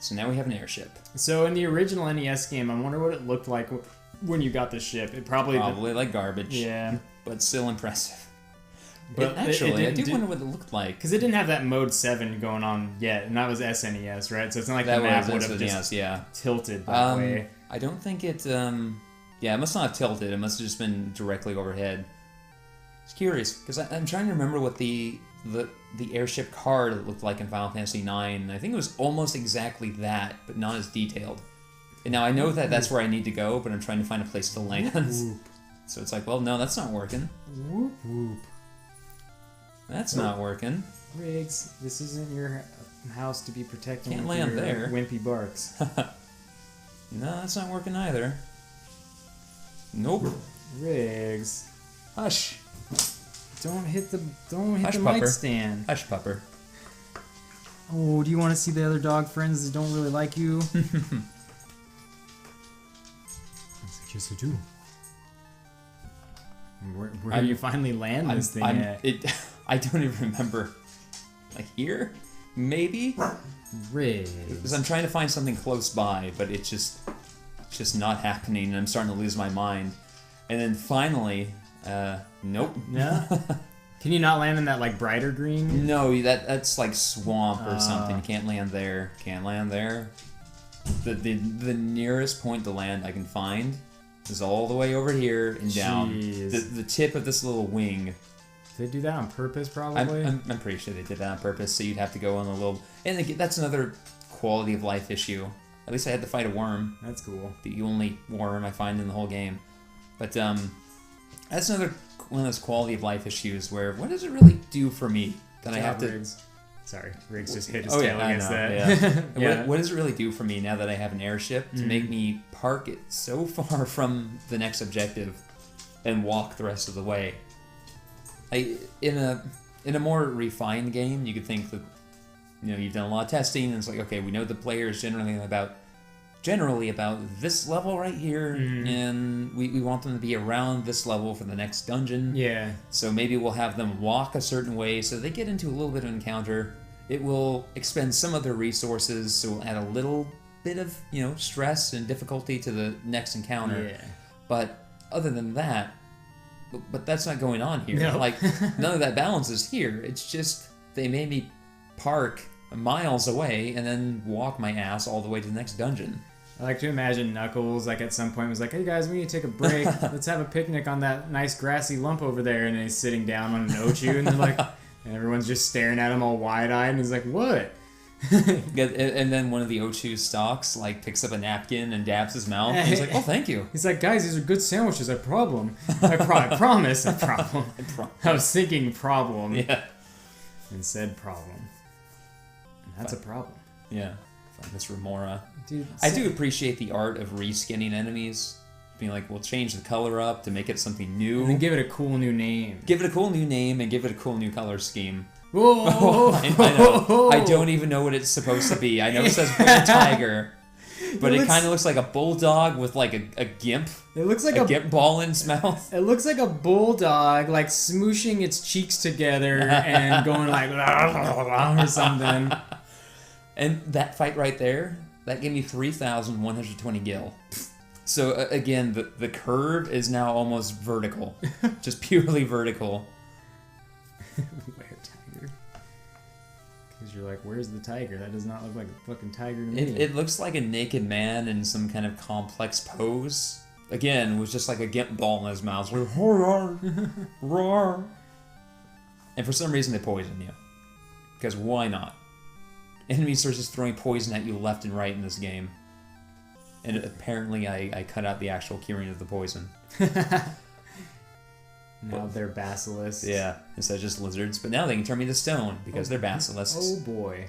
So now we have an airship. So in the original NES game, I wonder what it looked like when you got the ship. It probably like garbage. Yeah. But still impressive. But I do wonder what it looked like. Because it didn't have that Mode 7 going on yet, and that was SNES, right? So it's not like that the map was would have just tilted that way. I don't think it... it must not have tilted. It must have just been directly overhead. It's curious, because I'm trying to remember what the airship card looked like in Final Fantasy IX. I think it was almost exactly that, but not as detailed. And now I know that that's where I need to go, but I'm trying to find a place to land. Whoop. So it's like, well, no, that's not working. Whoop, whoop. That's not working. Riggs, this isn't your house to be protecting. Can't land your there. Wimpy barks. No, that's not working either. Nope. Riggs, Hush. don't hit the Hush, mic pupper. stand. Hush, pupper. Oh, do you want to see the other dog friends that don't really like you? Yes, I do. Where do you finally land this thing at? I don't even remember. Like here? Maybe? Riggs. Because I'm trying to find something close by, but it's just not happening, and I'm starting to lose my mind. And then finally, nope. Yeah? Can you not land in that, like, brighter green? No, that's like swamp or something. You can't land there. Can't land there. The nearest point to land I can find is all the way over here and down. The tip of this little wing. Did they do that on purpose, probably? I'm pretty sure they did that on purpose, so you'd have to go on a little... And again, that's another quality of life issue. At least I had to fight a worm. That's cool. The only worm I find in the whole game. But that's another one of those quality of life issues where, what does it really do for me that I have to... Riggs. Sorry, Riggs just hit his tail against that. Yeah. Yeah. What does it really do for me now that I have an airship to make me park it so far from the next objective and walk the rest of the way? In a more refined game, you could think that you've done a lot of testing and it's like, okay, we know the player is generally about this level right here, and we want them to be around this level for the next dungeon. Yeah. So maybe we'll have them walk a certain way so they get into a little bit of encounter. It will expend some of their resources, so we'll add a little bit of, stress and difficulty to the next encounter. Yeah. But other than that, but that's not going on here. No. Like, none of that balance is here. It's just they made me park miles away and then walk my ass all the way to the next dungeon. I like to imagine Knuckles, like, at some point was like, hey guys, we need to take a break. Let's have a picnic on that nice grassy lump over there. And he's sitting down on an Ochu, and they're like, and everyone's just staring at him all wide-eyed, and he's like, what? And then one of the Ochu stalks, like, picks up a napkin and dabs his mouth. And he's like, oh, thank you. He's like, guys, these are good sandwiches, I promise, I problem. I was thinking problem. Yeah. And said problem. And that's a problem. Yeah. Find this Remora. Dude, I do appreciate the art of reskinning enemies. Being like, we'll change the color up to make it something new. And then give it a cool new name. Give it a cool new name and give it a cool new color scheme. Whoa! I know. I don't even know what it's supposed to be. I know it says bull tiger, but it kind of looks like a bulldog with like a gimp. It looks like a gimp ball in its mouth. It looks like a bulldog, like smooshing its cheeks together and going like or something. And that fight right there, that gave me 3,120 gil. So again, the curve is now almost vertical, just purely vertical. Where tiger? Because you're like, where's the tiger? That does not look like a fucking tiger to me. It looks like a naked man in some kind of complex pose. Again, with just like a gimp ball in his mouth. Roar. And for some reason they poison you. Because why not? Enemies are just throwing poison at you left and right in this game. And apparently I cut out the actual curing of the poison. Now they're basilisks. Yeah, instead of just lizards. But now they can turn me to stone because they're basilisks. Oh boy.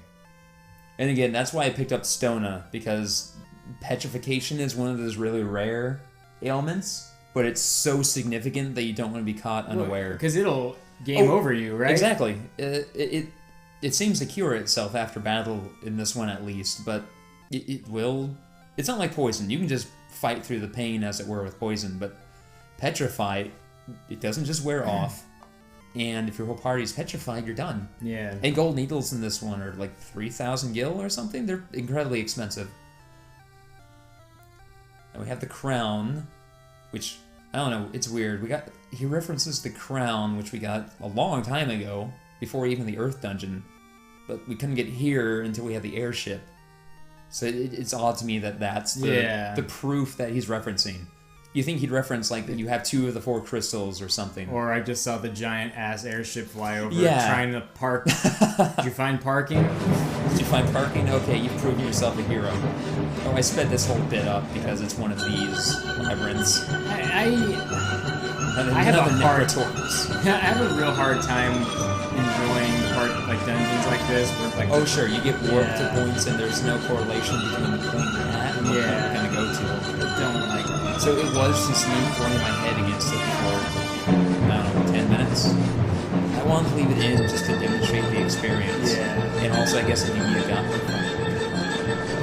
And again, that's why I picked up Stona, because petrification is one of those really rare ailments, but it's so significant that you don't want to be caught unaware. Because it'll game over you, right? Exactly. It seems to cure itself after battle in this one at least, but it will... It's not like poison. You can just fight through the pain, as it were, with poison, but petrify, it doesn't just wear off. and if your whole party is petrified, you're done. Yeah. And gold needles in this one are like 3,000 gil or something. They're incredibly expensive. And we have the crown, which, I don't know, it's weird. He references the crown, which we got a long time ago, before even the Earth dungeon. But we couldn't get here until we had the airship. So it's odd to me that that's the proof that he's referencing. You think he'd reference like that you have 2 of the 4 crystals or something. Or I just saw the giant ass airship fly over trying to park. Did you find parking? Did you find parking? Okay, you've proven yourself a hero. Oh, I sped this whole bit up because it's one of these labyrinths. I have a real hard time enjoying dungeons like this. Where, oh sure, you get warped to points and there's no correlation between the point you're at and what point you're gonna go to. I don't like it. So it was just me throwing my head against it for, I don't know, 10 minutes. I wanted to leave it in just to demonstrate the experience. Yeah. And also, I guess if you need a gun.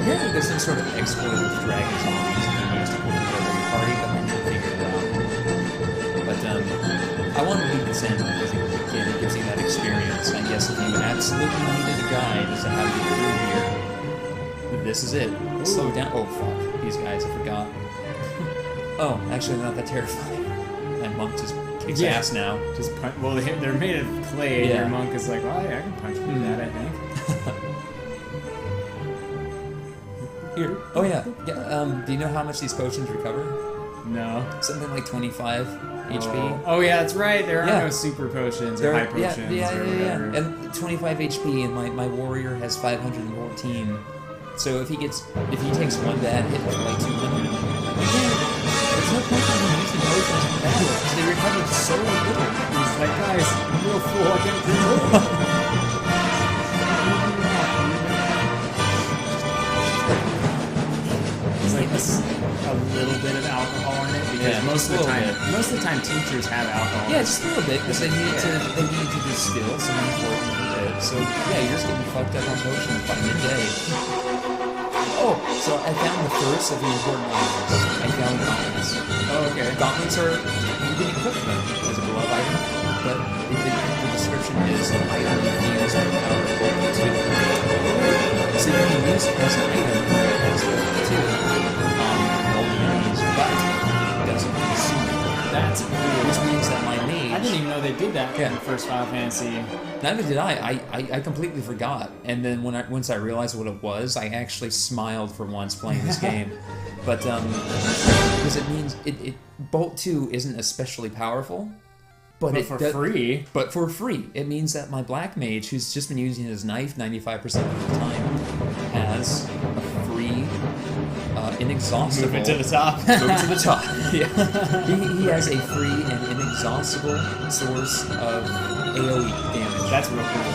Apparently there's some sort of exploit with dragon zombies that you use to put together your party, but I never figured it out. But I want to leave this in because again, it gives you that experience. I guess if you absolutely needed a guide as to how to get through here, this is it. Slow down. Oh fuck, these guys, I forgot. Oh, actually not that terrifying. My monk just kicks ass now. Just punch. Well, they're made of clay. And your monk is like, well, I can punch through that, I think. Here. Oh yeah. Do you know how much these potions recover? No. Something like 25 HP. Oh yeah, that's right. There are no super potions or high potions. Yeah. And 25 HP, and my warrior has 514. So if he takes one bad hit with like 200, there's no point in him using potions in battle because they recover so little. He's like, guys, I'm a real fool. I can't do it. It's like a little bit of alcohol in it because most of the time teachers have alcohol. Yeah, just a little bit because they need to distill some important bit. So yeah, you're just getting fucked up on potions by midday. Oh, so I found the first of the important items. I found gauntlets. Oh, okay. Gauntlets are, you can equip them as a glove item, but the description is an item used with power equal to 3. So you can use it as an item as equal to all the enemies, but it doesn't consume it. That's cool. Which means that my mage... I didn't even know they did that in the first Final Fantasy. Neither did I. I completely forgot. And then once I realized what it was, I actually smiled for once playing this game. But, because it means Bolt 2 isn't especially powerful. But for free. But for free. It means that my black mage, who's just been using his knife 95% of the time, has a free, inexhaustible... Move it to the top. Move it to the top. Yeah. He has a free and inexhaustible source of AoE damage. That's real cool.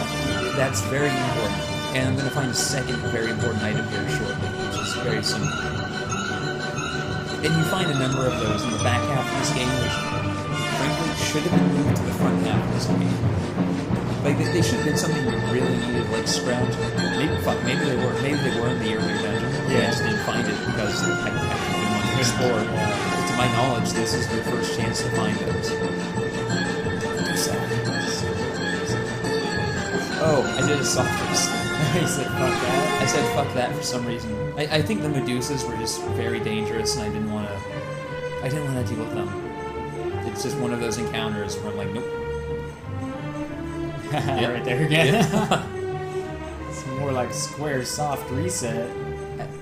That's very important. And I'm going to find a second very important item here shortly, which is very simple. And you find a number of those in the back half of this game, which frankly should have been moved to the front half of this game. Like, they should have been something you really needed, like scrounge. Maybe they were. Maybe they were in the earlier dungeon. Yeah. I just didn't find it because I didn't want to explore. But to my knowledge, this is your first chance to find those. Oh, I did a soft reset. You said fuck that? I said fuck that for some reason. I think the Medusas were just very dangerous and I didn't want to deal with them. It's just one of those encounters where I'm like, nope. Yep. Right there again. Yep. It's more like square soft reset.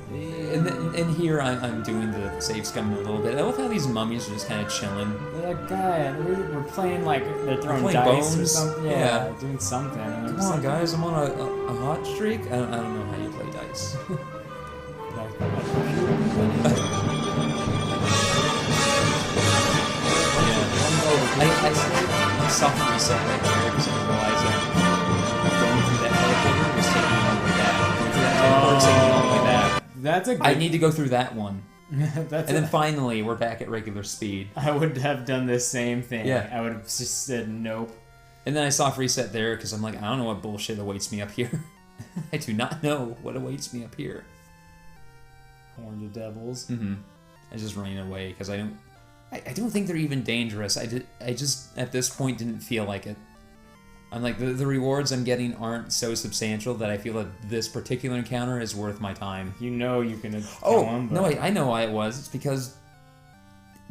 And here I'm doing the save scumming a little bit. I love how these mummies are just kind of chilling. They're like, God, we're playing like they're throwing dice bones. Or something. Yeah, doing something. Come on, guys, I'm on a hot streak. I don't know how you play dice. I soft reset right there because I realized that going through that teleporter was taking me all the way back. Going through that teleporter was taking me all the way back. That's a good... I need to go through that one. Then finally, we're back at regular speed. I would have done the same thing. Yeah. I would have just said nope. And then I soft reset there because I'm like, I don't know what bullshit awaits me up here. I do not know what awaits me up here. Horned of devils. Mm-hmm. I just running away because I don't think they're even dangerous. I just at this point didn't feel like it. I'm like, the rewards I'm getting aren't so substantial that I feel that this particular encounter is worth my time. You know you can Oh, kill him, but... no, wait, I know why it was. It's because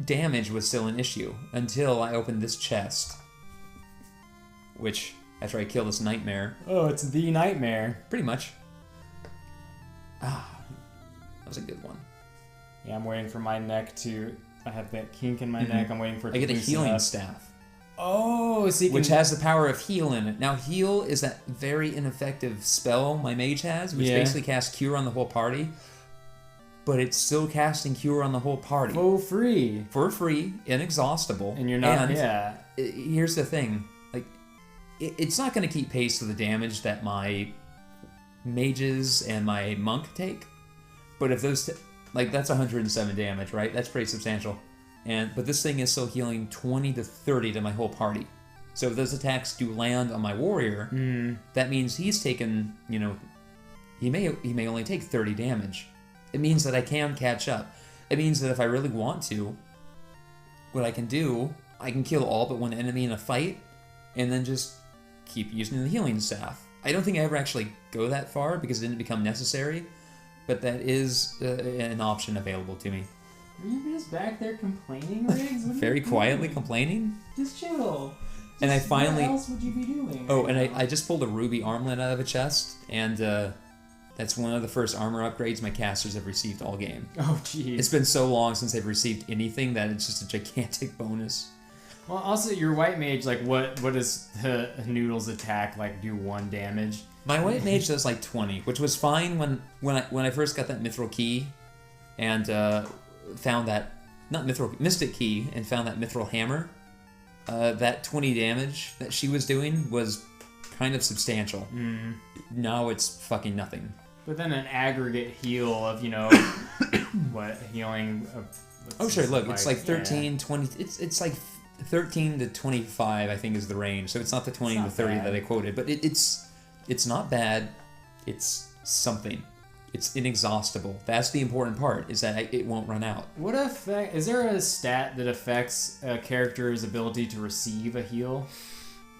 damage was still an issue until I opened this chest. Which, after I kill this nightmare... Oh, it's the nightmare. Pretty much. Ah, that was a good one. Yeah, I'm waiting for my neck to... I have that kink in my neck. I'm waiting for it to I get a loosen healing up. staff. Oh, so you can... Which has the power of heal in it. Now, heal is that very ineffective spell my mage has, which basically casts cure on the whole party. But it's still casting cure on the whole party. For free. For free, inexhaustible. And you're not... And here's the thing. Like, it's not going to keep pace with the damage that my mages and my monk take. But if those... like, that's 107 damage, right? That's pretty substantial. But this thing is still healing 20 to 30 to my whole party. So if those attacks do land on my warrior, that means he's taken, you know, he may only take 30 damage. It means that I can catch up. It means that if I really want to, what I can do, I can kill all but one enemy in a fight, and then just keep using the healing staff. I don't think I ever actually go that far because it didn't become necessary, but that is an option available to me. Are you just back there complaining, Riggs? Very quietly complaining? Just chill. And I finally... What else would you be doing? Oh, and I just pulled a ruby armlet out of a chest, and that's one of the first armor upgrades my casters have received all game. Oh, jeez. It's been so long since they've received anything that it's just a gigantic bonus. Well, also, your white mage, like, what does the Noodle's attack, like, do 1 damage? My white mage does like 20, which was fine when I first got that mithril key, and found that mystic key and found that mithril hammer. That 20 damage that she was doing was kind of substantial. Now it's fucking nothing. But then an aggregate heal of, you know, what, healing of... Oh sure, look, it's like 13, 20, it's like 13 to 25 I think is the range, so it's not the 20 to 30 that I quoted, but it's not bad, it's something. It's inexhaustible. That's the important part, is that it won't run out. What effect... Is there a stat that affects a character's ability to receive a heal?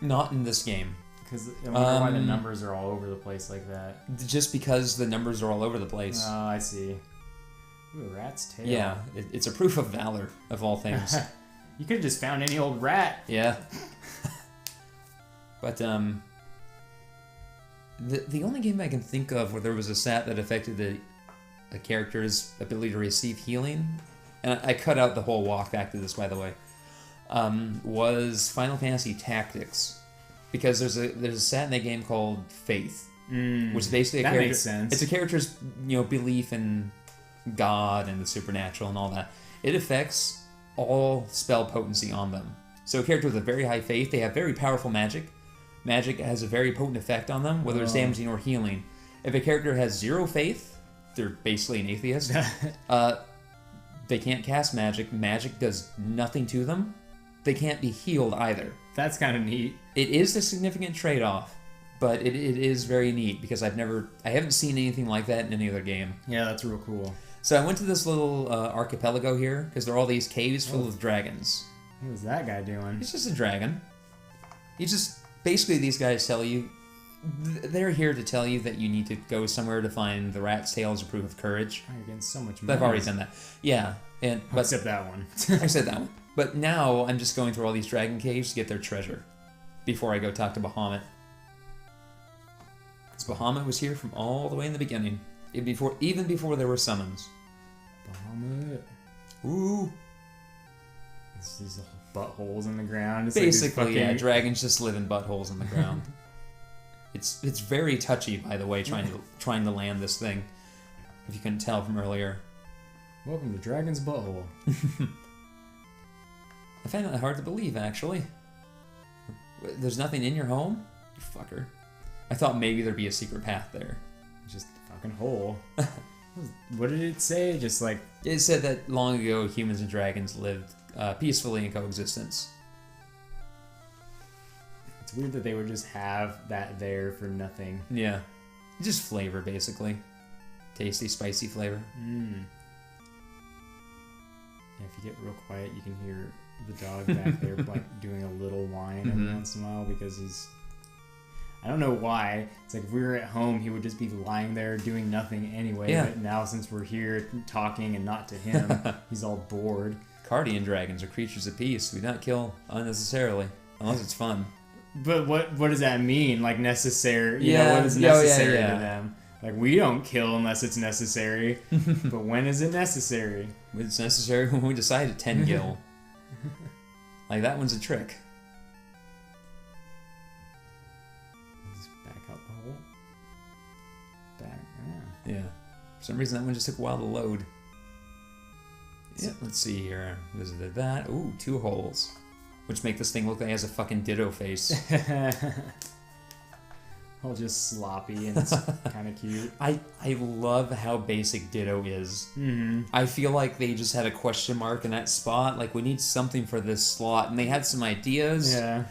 Not in this game. Because I wonder why the numbers are all over the place like that. Just because the numbers are all over the place. Oh, I see. Ooh, a rat's tail. Yeah, it's a proof of valor, of all things. You could have just found any old rat. Yeah. But, The only game I can think of where there was a stat that affected a character's ability to receive healing, and I cut out the whole walk back to this, by the way, was Final Fantasy Tactics, because there's a stat in that game called Faith, which is basically that makes sense. It's a character's belief in God and the supernatural and all that. It affects all spell potency on them. So a character with a very high faith, they have very powerful magic. Magic has a very potent effect on them, whether it's damaging or healing. If a character has 0 faith, they're basically an atheist. They can't cast magic. Magic does nothing to them. They can't be healed either. That's kind of neat. It is a significant trade-off, but it is very neat because I haven't seen anything like that in any other game. Yeah, that's real cool. So I went to this little archipelago here because there are all these caves full of dragons. What was that guy doing? He's just a dragon. Basically, these guys tell you, they're here to tell you that you need to go somewhere to find the rat's tail as a proof of courage. Oh, you're getting so much money. But I've already done that. Yeah. But except that one. I said that one. But now I'm just going through all these dragon caves to get their treasure before I go talk to Bahamut. Because Bahamut was here from all the way in the beginning. Even before there were summons. Bahamut. Ooh. These buttholes in the ground. It's basically, yeah, dragons just live in buttholes in the ground. It's very touchy, by the way, trying to land this thing. If you couldn't tell from earlier. Welcome to Dragon's Butthole. I find it hard to believe, actually. There's nothing in your home? You fucker. I thought maybe there'd be a secret path there. Just a fucking hole. What did it say? Just like... It said that long ago humans and dragons lived peacefully in coexistence. It's weird that they would just have that there for nothing. Yeah. Just flavor, basically. Tasty, spicy flavor. Yeah, if you get real quiet, you can hear the dog back there like doing a little whine every once in a while because he's I don't know why. It's like if we were at home, he would just be lying there doing nothing anyway. Yeah. But now since we're here talking and not to him, he's all bored. Guardian dragons are creatures of peace. We not kill unnecessarily, unless it's fun. But what does that mean? Like necessary? You Yeah. know, what is necessary yeah. to them? Like we don't kill unless it's necessary. But when is it necessary? It's necessary when we decide to 10 gil. Like that one's a trick. Just back out the hole. Back. Yeah. For some reason, that one just took a while to load. Yeah, let's see here. Visited that. Ooh, 2 holes. Which make this thing look like it has a fucking ditto face. All just sloppy and it's kind of cute. I love how basic ditto is. Mm-hmm. I feel like they just had a question mark in that spot. Like, we need something for this slot. And they had some ideas. Yeah.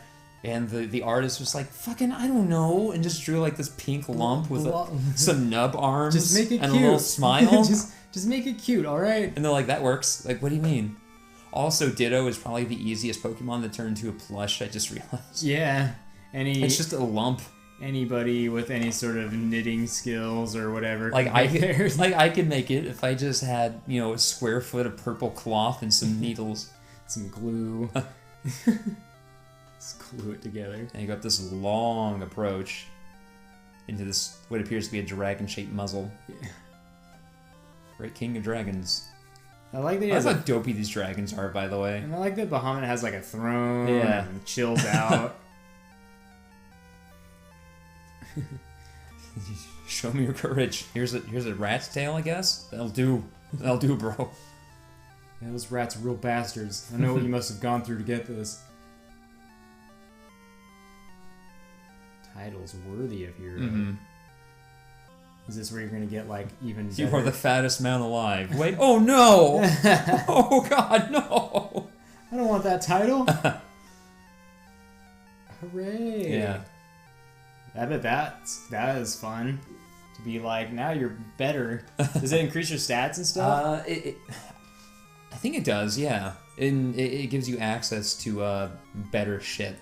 And the artist was like, fucking, I don't know. And just drew like this pink lump with some nub arms. Just make it and cute. a little smile. just make it cute, alright? And they're like, that works. Like, what do you mean? Also, Ditto is probably the easiest Pokemon to turn into a plush, I just realized. Yeah. It's just a lump. Anybody with any sort of knitting skills or whatever. Like I could make it if I just had, you know, a square foot of purple cloth and some needles. Some glue. Just glue it together. And you got this long approach into this, what appears to be a dragon-shaped muzzle. Yeah. Great King of Dragons. I like that. That's how dopey these dragons are, by the way. And I like that Bahamut has like a throne. Yeah. And chills out. Show me your courage. Here's a rat's tail, I guess. That'll do, bro. Yeah, those rats are real bastards. I know what you must have gone through to get this. Titles worthy of hero. Mm-hmm. Is this where you're gonna get like even better? You are the fattest man alive. Wait, oh no! Oh god, no! I don't want that title. Hooray! Yeah. I bet that is fun. To be like, now you're better. Does it increase your stats and stuff? I think it does, yeah. And it gives you access to better shit.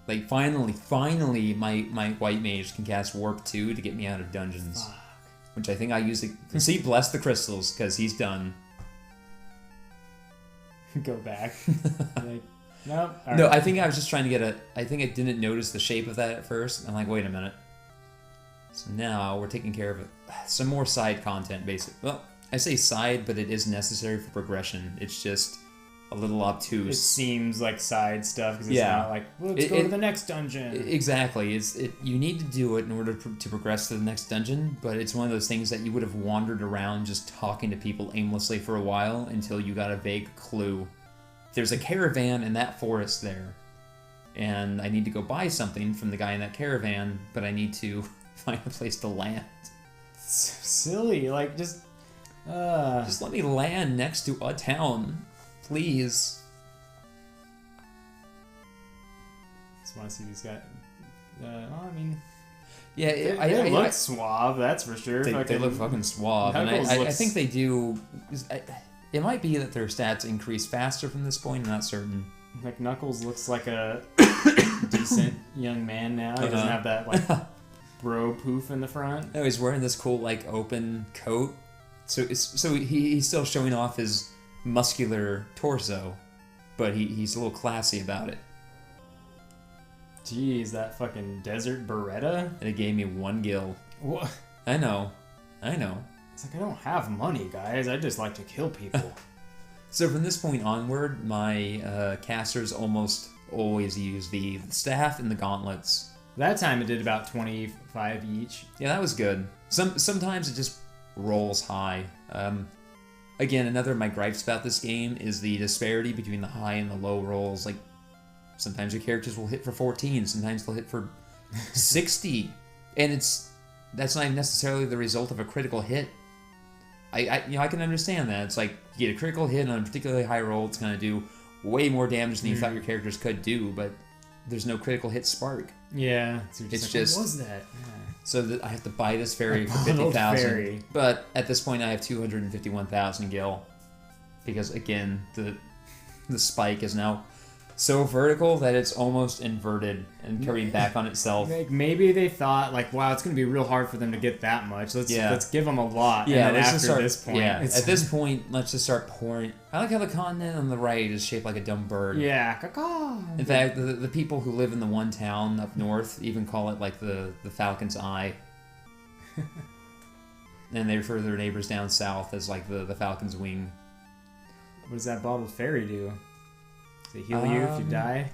Like, finally, my white mage can cast Warp 2 to get me out of dungeons. Fuck. Which I think I use to... See, bless the crystals, because he's done. Go back. Like, nope. No, I think I was just trying to get I think I didn't notice the shape of that at first. I'm like, wait a minute. So now we're taking care of it. Some more side content, basically. Well, I say side, but it is necessary for progression. It's just a little obtuse. It seems like side stuff because it's not like, let's go to the next dungeon. Exactly. You need to do it in order to progress to the next dungeon, but it's one of those things that you would have wandered around just talking to people aimlessly for a while until you got a vague clue. There's a caravan in that forest there, and I need to go buy something from the guy in that caravan, but I need to find a place to land. It's so silly. Like, just let me land next to a town, please. Just want to see these guys. I mean, yeah, they look suave. That's for sure. They look fucking suave, and I think they do. It might be that their stats increase faster from this point. I'm not certain. Like Knuckles looks like a decent young man now. He doesn't have that like bro poof in the front. No, he's wearing this cool like open coat, so he's still showing off his muscular torso, but he's a little classy about it. Jeez, that fucking desert Beretta. And it gave me 1 gil. What? I know. It's like, I don't have money, guys. I just like to kill people. So from this point onward, my casters almost always use the staff and the gauntlets. That time it did about 25 each. Yeah, that was good. Sometimes it just rolls high. Again, another of my gripes about this game is the disparity between the high and the low rolls. Like, sometimes your characters will hit for 14, sometimes they'll hit for 60. And that's not necessarily the result of a critical hit. I can understand that. It's like, you get a critical hit on a particularly high roll, it's going to do way more damage than you thought your characters could do, but there's no critical hit spark. Yeah. So it's like, just... What was that? Yeah. So I have to buy this fairy for Fairy. 50,000. But at this point I have 251,000 gil. Because again, the spike is now so vertical that it's almost inverted and coming back on itself. Like maybe they thought like, wow, it's gonna be real hard for them to get that much. Let's give them a lot. Yeah, and then let's after just start, this point, yeah. At this point, let's just start pouring. I like how the continent on the right is shaped like a dumb bird. yeah, caw-caw. In fact, the people who live in the one town up north even call it like the Falcon's Eye. And they refer to their neighbors down south as like the Falcon's Wing. What does that bottled fairy do? Does it heal you if you die?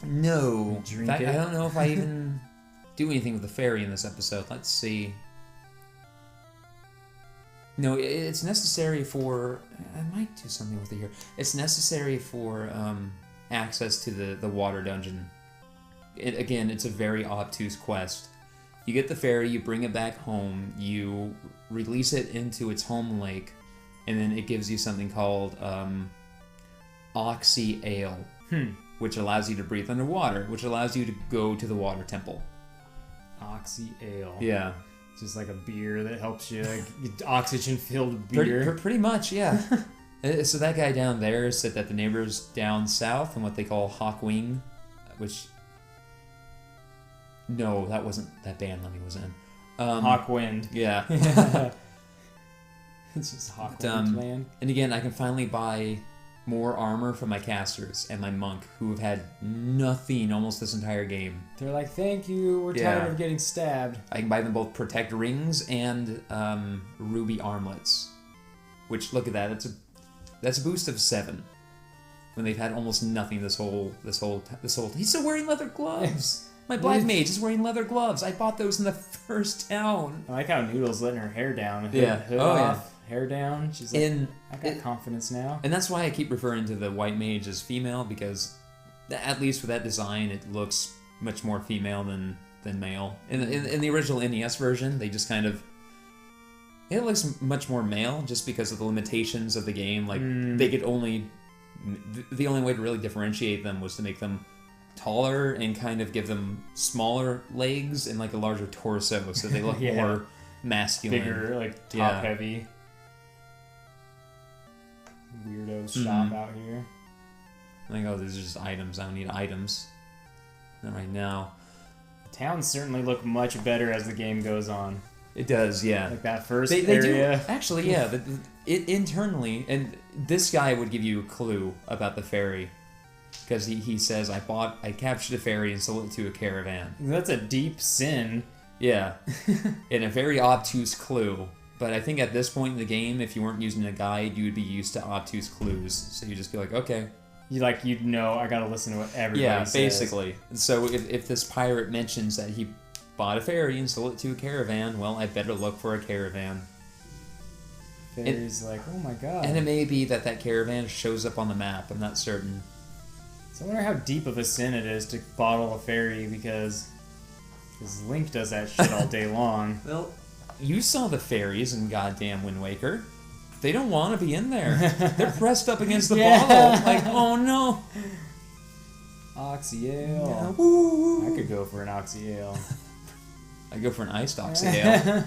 No. Drink In fact, it? I don't know if I even do anything with the fairy in this episode. Let's see. No, it's necessary for... I might do something with it here. It's necessary for access to the water dungeon. Again, it's a very obtuse quest. You get the fairy, you bring it back home, you release it into its home lake, and then it gives you something called Oxy Ale, which allows you to breathe underwater, which allows you to go to the water temple. Oxy Ale. Yeah. Just like a beer that helps you, like oxygen-filled beer. Pretty much, yeah. So that guy down there said that the neighbors down south in what they call Hawkwing, which... No, that wasn't that band Lemmy was in. Hawkwind. Yeah. It's just Hawkwind land. And again, I can finally buy more armor from my casters and my monk, who have had nothing almost this entire game. They're like, thank you, we're tired of getting stabbed. I can buy them both protect rings and ruby armlets. Which, look at that, that's a boost of 7. When they've had almost nothing this whole. He's still wearing leather gloves. My black mage is wearing leather gloves. I bought those in the first town. I like how Noodle's letting her hair down. Hood Oh, off, hair down. She's like, I got confidence now. And that's why I keep referring to the white mage as female, because at least for that design, it looks much more female than male. In the original NES version, they just kind of... It looks much more male just because of the limitations of the game. Like, they could only... The only way to really differentiate them was to make them taller and kind of give them smaller legs and like a larger torso so they look more masculine. Bigger, like top heavy. Weirdo shop out here. I think, oh, these are just items. I don't need items. Not right now. Towns certainly look much better as the game goes on. It does, yeah. Like that first they area. Do. Actually, yeah. It internally, and this guy would give you a clue about the fairy. Because he says, I captured a fairy and sold it to a caravan. That's a deep sin. Yeah. And a very obtuse clue. But I think at this point in the game, if you weren't using a guide, you would be used to obtuse clues. So you just be like, okay. You'd know, I gotta listen to what everybody says. Yeah, basically. So if this pirate mentions that he bought a fairy and sold it to a caravan, well, I better look for a caravan. Fairy's like, oh my god. And it may be that caravan shows up on the map. I'm not certain. So I wonder how deep of a sin it is to bottle a fairy, because Link does that shit all day long. Well, you saw the fairies in goddamn Wind Waker. They don't want to be in there. They're pressed up against the bottle. Like, oh no. Oxy Ale. Yeah, woo. I could go for an Oxy Ale. I go for an iced Oxy Ale.